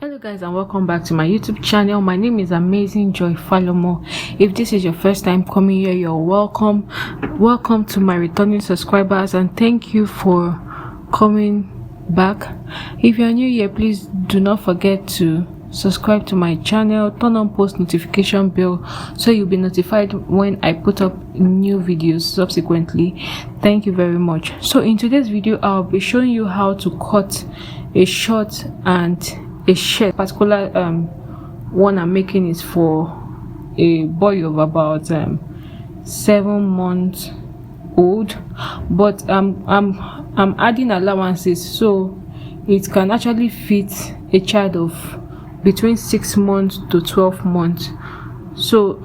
Hello guys, and welcome back to my YouTube channel. My name is Amazing Joy Falomo. If this is your first time coming here, you're welcome to my returning subscribers, and thank you for coming back. If you're new here, please do not forget to subscribe to my channel, turn on post notification bell so you'll be notified when I put up new videos subsequently. Thank you very much. So in today's video, I'll be showing you how to cut a short and a shirt. Particular one I'm making is for a boy of about 7 months old, but I'm adding allowances so it can actually fit a child of between 6 months to 12 months. So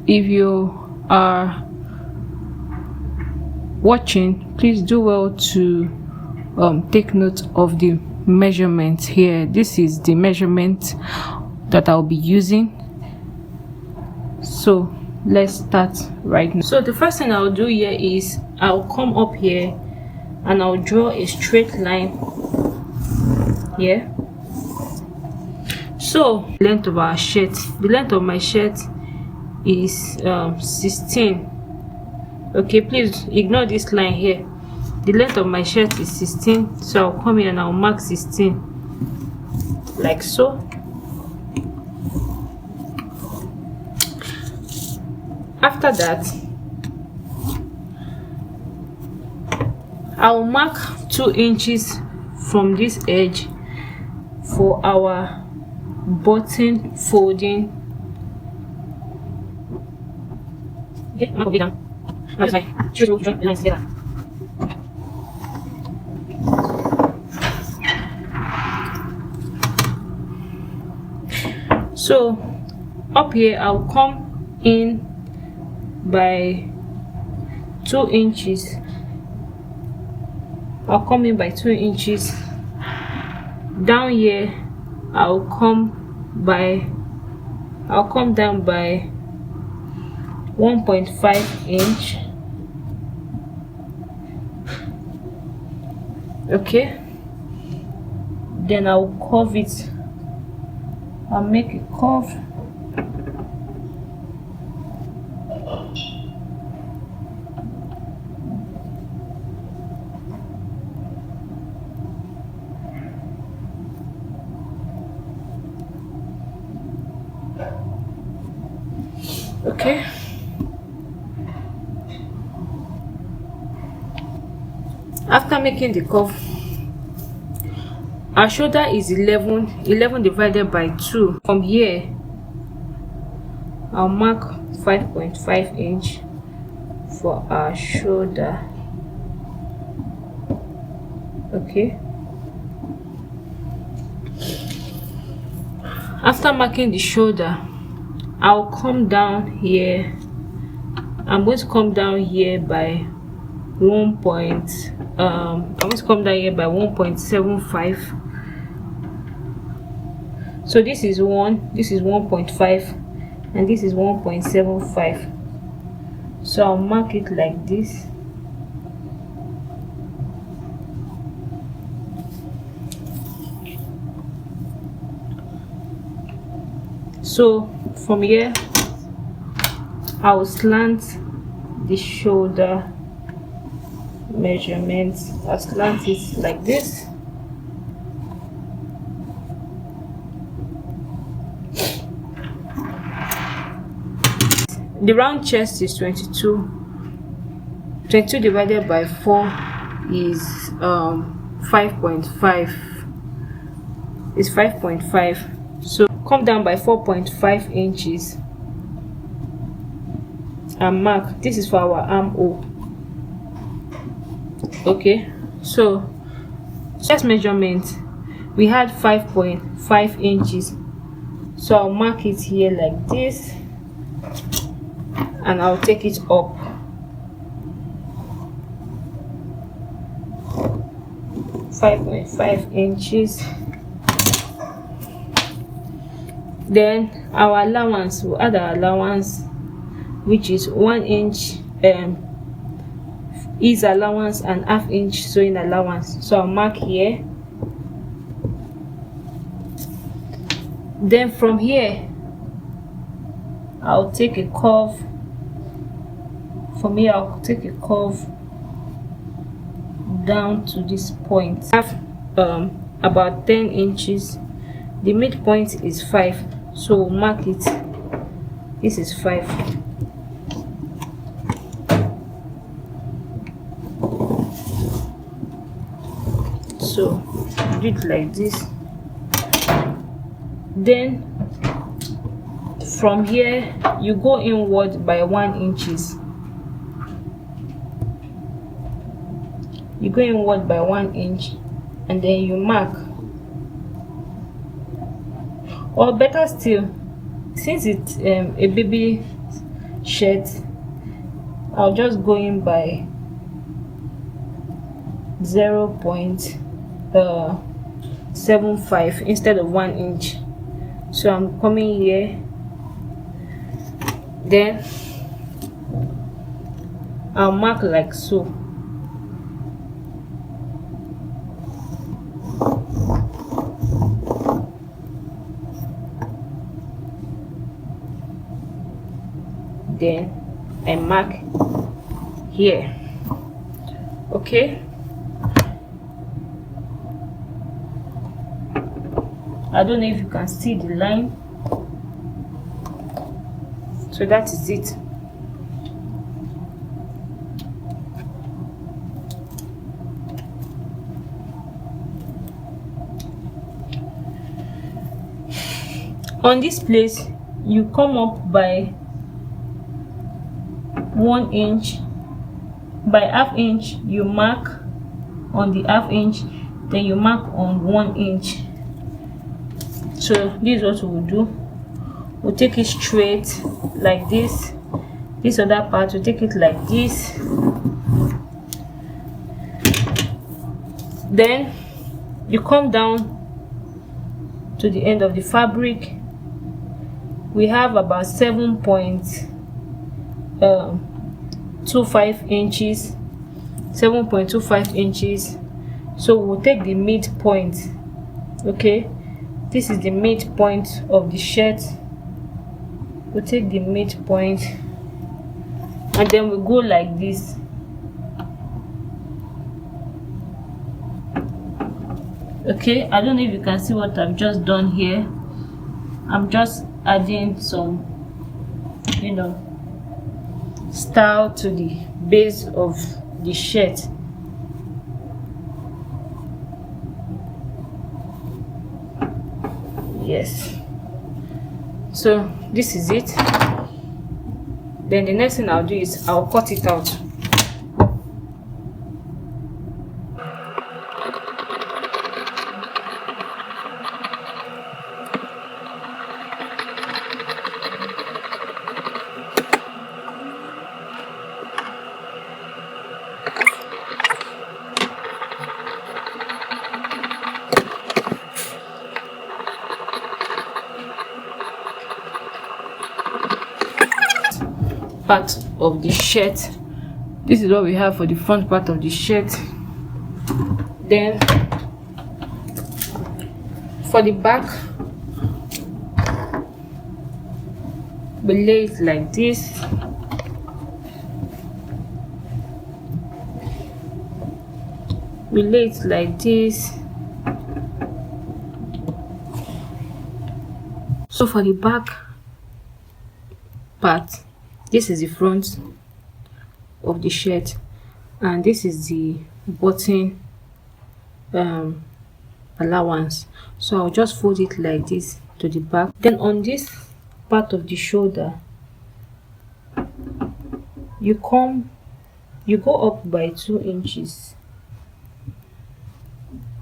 if you are watching, please do well to take note of the measurement here. This is the measurement that I'll be using. So let's start right now. So the first thing I'll do here is I'll come up here and I'll draw a straight line here. So length of our shirt, the length of my shirt is 16. Okay, please ignore this line here. The length of my shirt is 16, so I'll come here and I'll mark 16 like so. After that, I'll mark 2 inches from this edge for our button folding. Okay, I'm going to down. So up here I'll come in by 2 inches. I'll come in by 2 inches. Down here I'll come down by 1.5 inch. Okay, then I'll curve it. I'll make a curve. Okay. After making the curve, our shoulder is 11 divided by 2. From here I'll mark 5.5 inch for our shoulder. Okay, after marking the shoulder, I'll come down here. I'm going to come down here by 1.75. So this is 1.5, and this is 1.75. So I'll mark it like this. So from here I'll slant the shoulder measurements. I'll slant it like this. The round chest is 22. 22 divided by 4 is 5.5. It's 5.5. So come down by 4.5 inches and mark. This is for our armhole. Okay, so chest measurement, we had 5.5 inches. So I'll mark it here like this, and I'll take it up. .5 inches. Then our allowance, we'll add our allowance, which is 1 inch ease allowance and ½ inch sewing allowance. So I'll mark here Then from here I'll take a curve. From here I'll take a curve down to this point. I have about 10 inches. The midpoint is 5, so we'll mark it. This is 5. So do it like this. Then from here you go inward by 1 inches. You go inward by 1 inch, and then you mark. Or better still, since it's a baby shirt, I'll just go in by 0.75 instead of 1 inch. So I'm coming here, then I'll mark like so. Then I mark here. Okay, I don't know if you can see the line. So that is it. On this place you come up by 1 inch. By ½ inch you mark on the ½ inch, then you mark on 1 inch. So this is what we will do. We'll take it straight like this. This other part we'll take it like this. Then you come down to the end of the fabric. We have about 7.25 inches. 7.25 inches. So we'll take the midpoint. Okay, this is the midpoint of the shirt. We'll take the midpoint, and then we'll go like this. Okay, I don't know if you can see what I've just done here. I'm just adding some, style to the base of the shirt. Yes, so this is it. Then the next thing I'll do is I'll cut it out. Part of the shirt. This is what we have for the front part of the shirt. Then for the back, we lay it like this. We lay it like this. So for the back part, this is the front of the shirt, and this is the button allowance. So I'll just fold it like this to the back. Then on this part of the shoulder, you go up by 2 inches.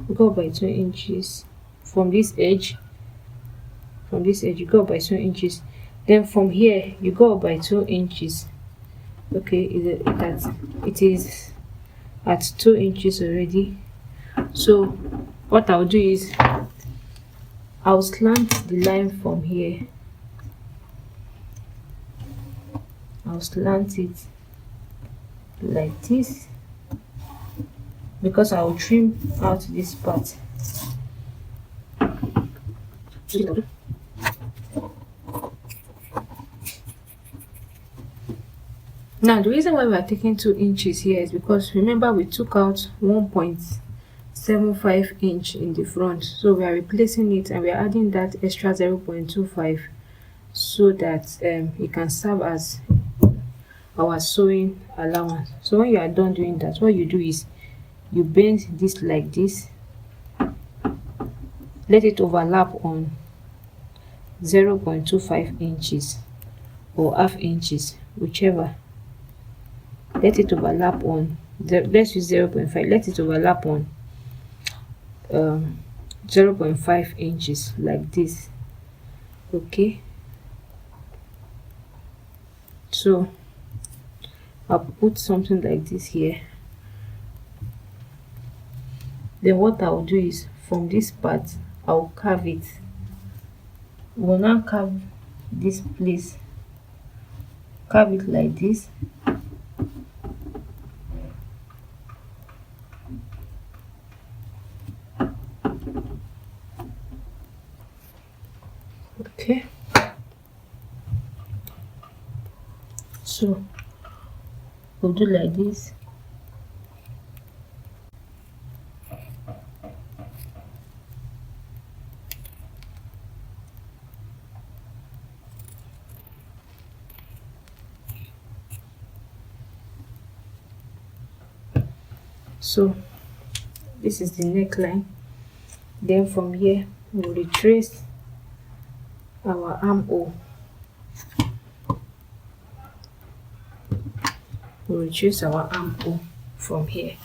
You go up by 2 inches from this edge. From this edge you go up by 2 inches. Then from here you go up by 2 inches. Okay, it is at 2 inches already. So what I'll do is I'll slant the line from here. I'll slant it like this, because I'll trim out this part. Now the reason why we are taking 2 inches here is because remember we took out 1.75 inch in the front, so we are replacing it and we are adding that extra 0.25 so that it can serve as our sewing allowance. So when you are done doing that, what you do is you bend this like this, let it overlap on 0.25 inches or half inches, whichever. Let it overlap on let's use 0.5. Let it overlap on 0.5 inches like this. Okay, so I'll put something like this here. Then what I'll do is from this part I'll carve it. We'll now carve this place, carve it like this. Okay, so we'll do like this. So this is the neckline. Then from here we'll retrace our armhole. We'll retrace our armhole from here.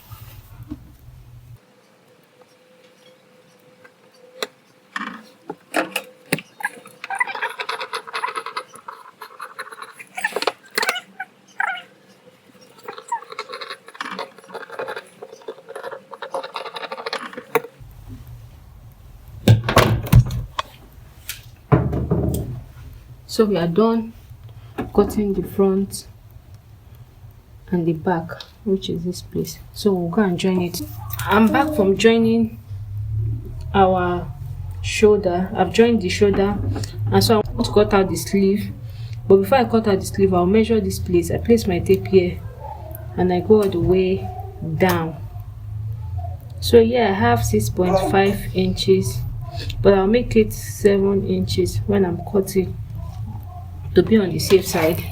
So we are done cutting the front and the back, which is this place. So we'll go and join it. I'm back from joining our shoulder. I've joined the shoulder, and so I'm going to cut out the sleeve. But before I cut out the sleeve, I'll measure this place. I place my tape here and I go all the way down. So yeah, I have 6.5 inches, but I'll make it 7 inches when I'm cutting to be on the safe side.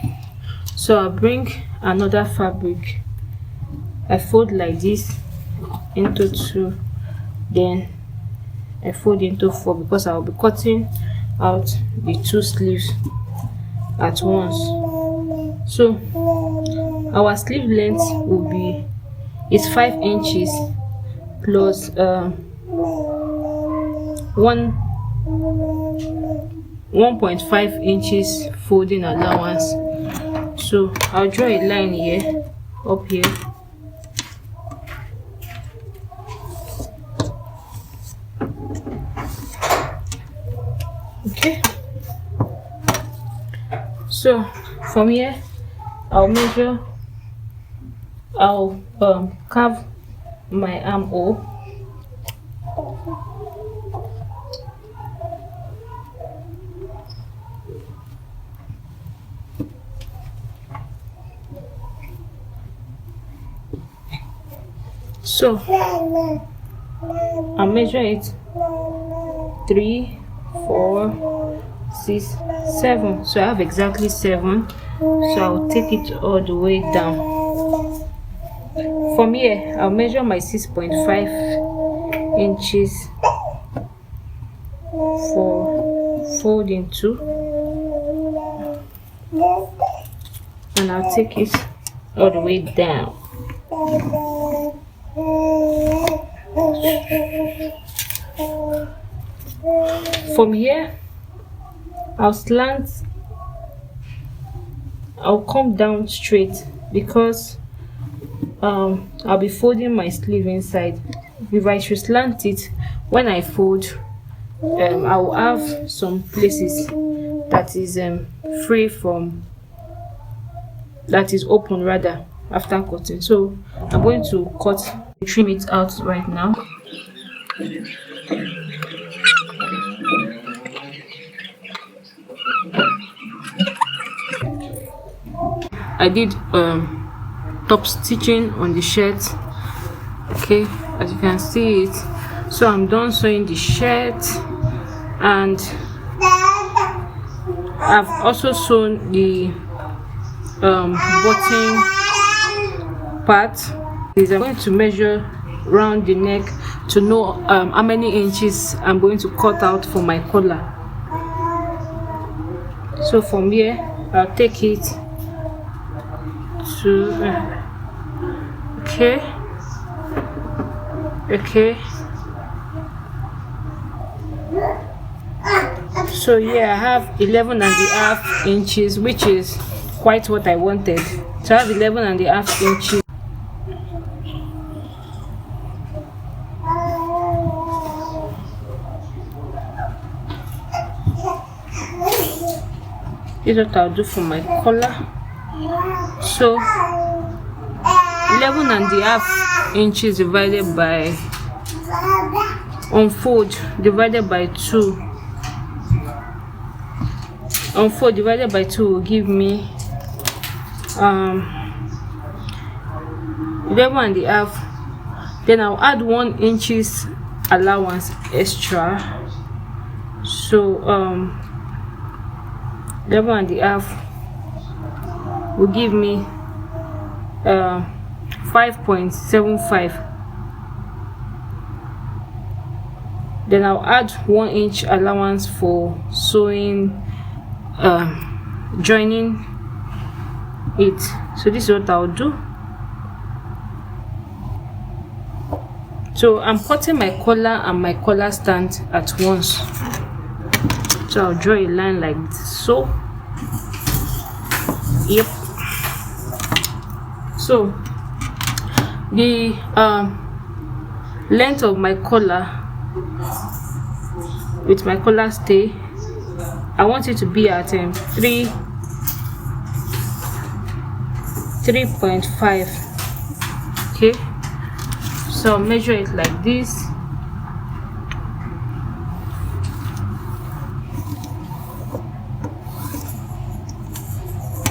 So I'll bring another fabric. I fold like this into 2, then I fold into 4 because I'll be cutting out the 2 sleeves at once. So our sleeve length will be 5 inches plus 1.5 inches folding allowance. So I'll draw a line here, up here. Okay, so from here I'll carve my armhole. So I'll measure it 3, 4, 6, 7. So I have exactly 7. So I'll take it all the way down. From here I'll measure my 6.5 inches for folding 2, and I'll take it all the way down. From here I'll come down straight because I'll be folding my sleeve inside. If I should slant it when I fold, I will have some places that is free from, that is open rather, after cutting. So I'm going to trim it out right now. I did top stitching on the shirt. Okay, as you can see it. So I'm done sewing the shirt, and I've also sewn the button part. Is I'm going to measure around the neck to know how many inches I'm going to cut out for my collar. So from here I'll take it to okay. So yeah, I have 11.5 inches, which is quite what I wanted. So I have 11.5 inches. This is what I'll do for my collar. So 11.5 inches divided by unfold divided by 2. Unfold divided by 2 will give me 11.5. Then I'll add 1 inches allowance extra. So 11.5 will give me 5.75. Then I'll add 1 inch allowance for sewing, joining it. So this is what I'll do. So I'm cutting my collar and my collar stand at once. So I'll draw a line like this. So yep. So the length of my collar with my collar stay, I want it to be at 3.5. okay, so I'll measure it like this.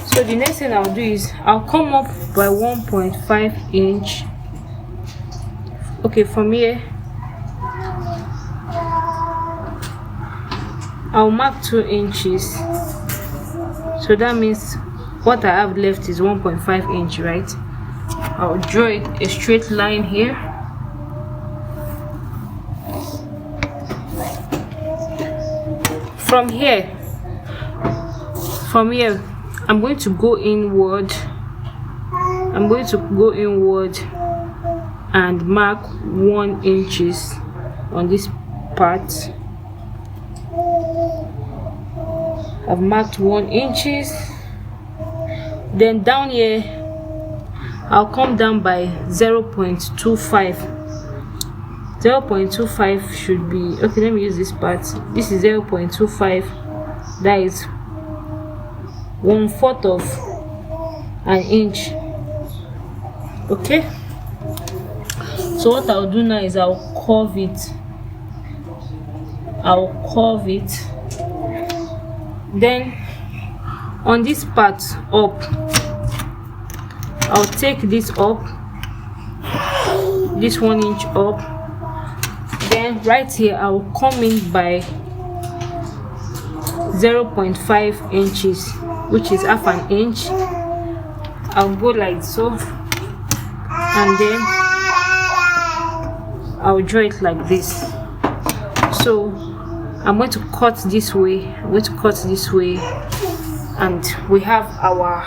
So the next thing I'll do is I'll come up by 1.5 inch. Okay, from here I'll mark 2 inches. So that means what I have left is 1.5 inch, right? I'll draw it a straight line here. From here I'm going to go inward. And mark 1 inches on this part. I've marked 1 inches. Then down here I'll come down by 0.25. 0.25 should be okay. Let me use this part. This is 0.25. That is 1/4 of an inch. Okay, so what I'll do now is I'll curve it. Then on this part up, I'll take this up, this 1 inch up. Then right here I'll come in by 0.5 inches, which is half an inch. I'll go like so, and then I'll draw it like this. So I'm going to cut this way, and we have our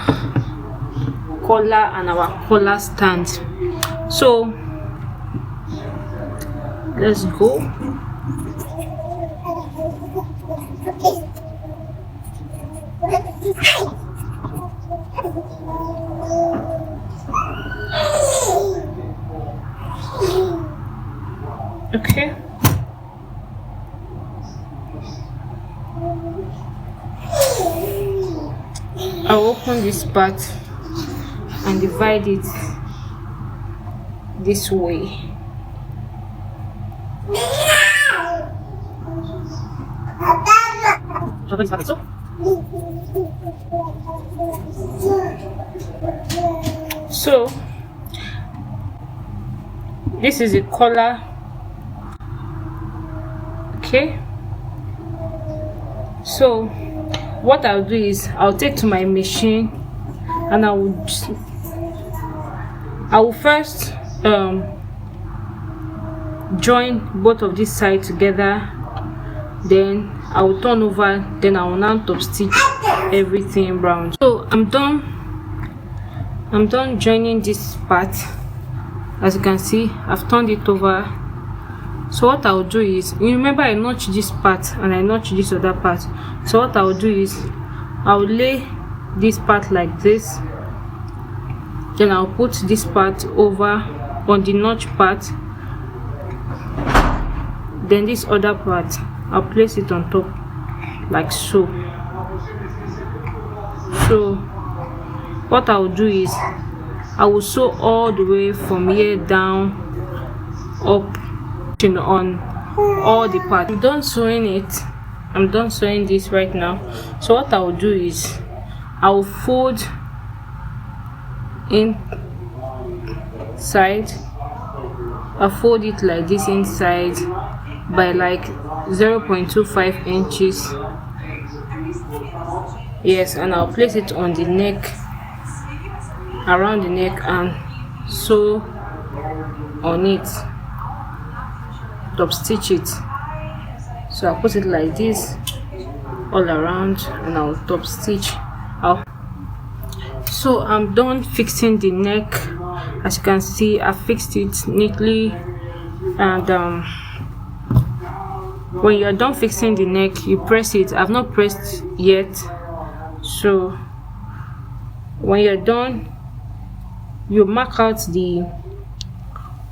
collar and our collar stand. So let's go. Okay, I'll open this part and divide it this way. So this is the collar. Okay, so what I'll do is I'll take to my machine and I will first join both of these sides together, then I will turn over, then I will now top stitch everything round. So I'm done joining this part. As you can see, I've turned it over. So what I'll do is, you remember I notched this part and I notched this other part. So what I'll do is I'll lay this part like this, then I'll put this part over on the notch part, then this other part I'll place it on top like so. So what I'll do is I will sew all the way from here down up on all the parts. I'm done sewing it. I'm done sewing this right now. So what I will do is I will fold inside. I fold it like this inside by like 0.25 inches. Yes, and I'll place it on the neck, around the neck, and sew on it, top stitch it. So I'll put it like this all around and I'll top stitch out. So I'm done fixing the neck. As you can see, I fixed it neatly, and when you're done fixing the neck, you press it. I've not pressed yet. So when you're done, you mark out the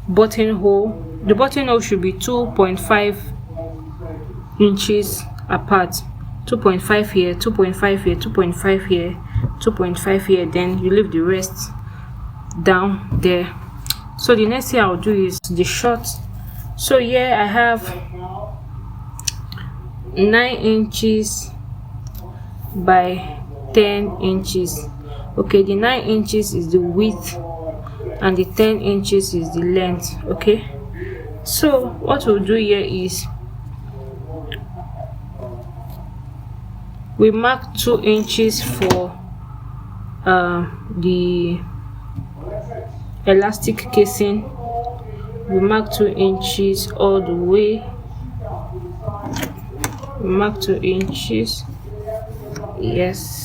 buttonhole. The buttonhole should be 2.5 inches apart. 2.5 here, 2.5 here, 2.5 here, 2.5 here. Then you leave the rest down there. So the next thing I'll do is the short. So here I have 9 inches by 10 inches. Okay, the 9 inches is the width and the 10 inches is the length. Okay, so what we'll do here is we mark 2 inches for the elastic casing. We mark 2 inches all the way. We mark 2 inches. Yes.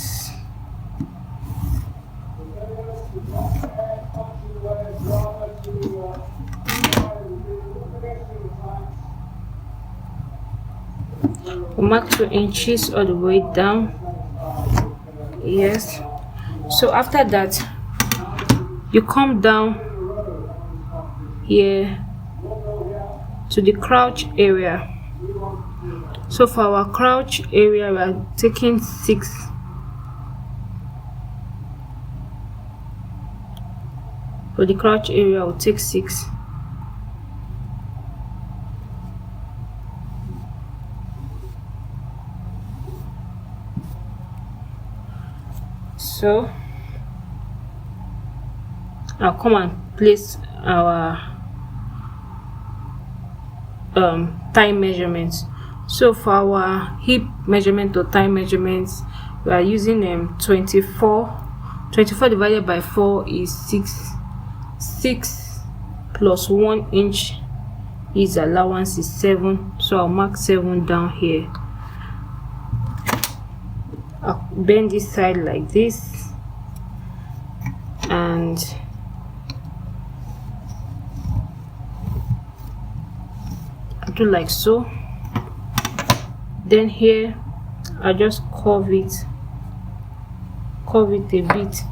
We mark 2 inches all the way down. Yes. So after that, you come down here to the crotch area. So for our crotch area, we are taking 6. For the crotch area, we'll take 6. So I'll come and place our thigh measurements. So for our hip measurement or thigh measurements, we are using 24 divided by 4 is 6. 6 plus 1 inch is allowance is 7. So I'll mark 7 down here. I'll bend this side like this and I'll do like so. Then here I just curve it a bit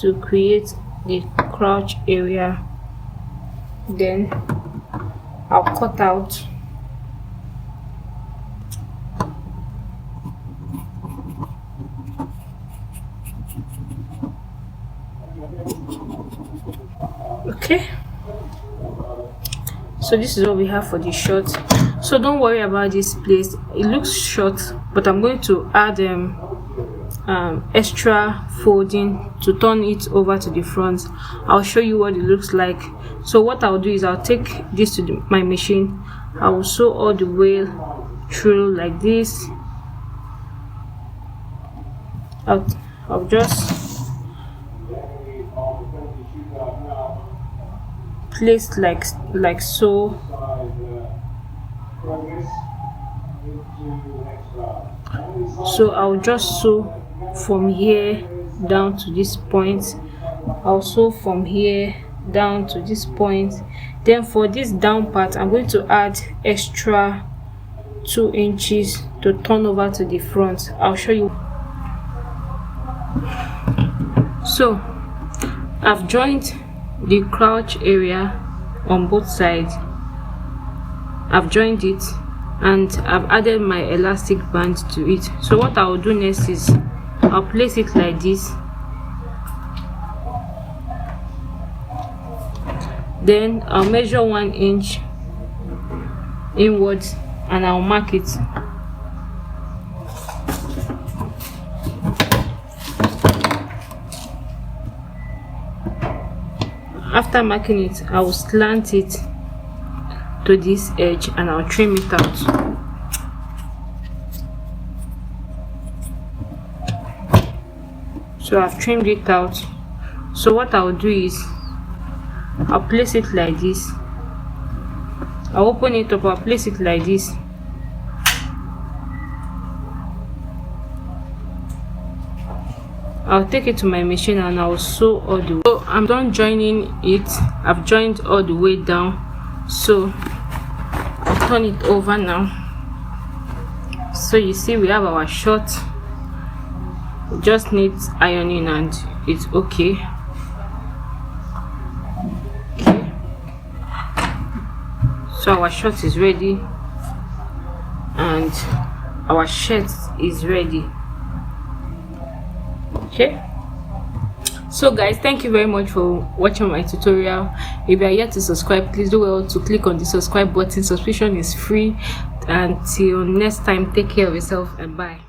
to create the crotch area. Then I'll cut out okay. So this is what we have for the short. So don't worry about this place, it looks short, but I'm going to add extra folding to turn it over to the front. I'll show you what it looks like. So what I'll do is I'll take this to my machine. I will sew all the way through like this. I'll just place like so. So I'll just sew from here down to this point. I'll sew from here down to this point. Then for this down part, I'm going to add extra 2 inches to turn over to the front. I'll show you. So I've joined the crotch area on both sides. I've joined it and I've added my elastic band to it. So what I'll do next is I'll place it like this. Then I'll measure 1 inch inwards and I'll mark it. After marking it, I will slant it to this edge and I'll trim it out. So I've trimmed it out. So what I'll do is I'll place it like this. I'll open it up, I'll place it like this. I'll take it to my machine and I'll sew all the way. So I'm done joining it. I've joined all the way down. So I'll turn it over now. So you see we have our short. It just needs ironing and it's okay. So our short is ready and our shirt is ready. Okay, so guys, thank you very much for watching my tutorial. If you are yet to subscribe, please do well to click on the subscribe button. Subscription is free. Until next time, take care of yourself and bye.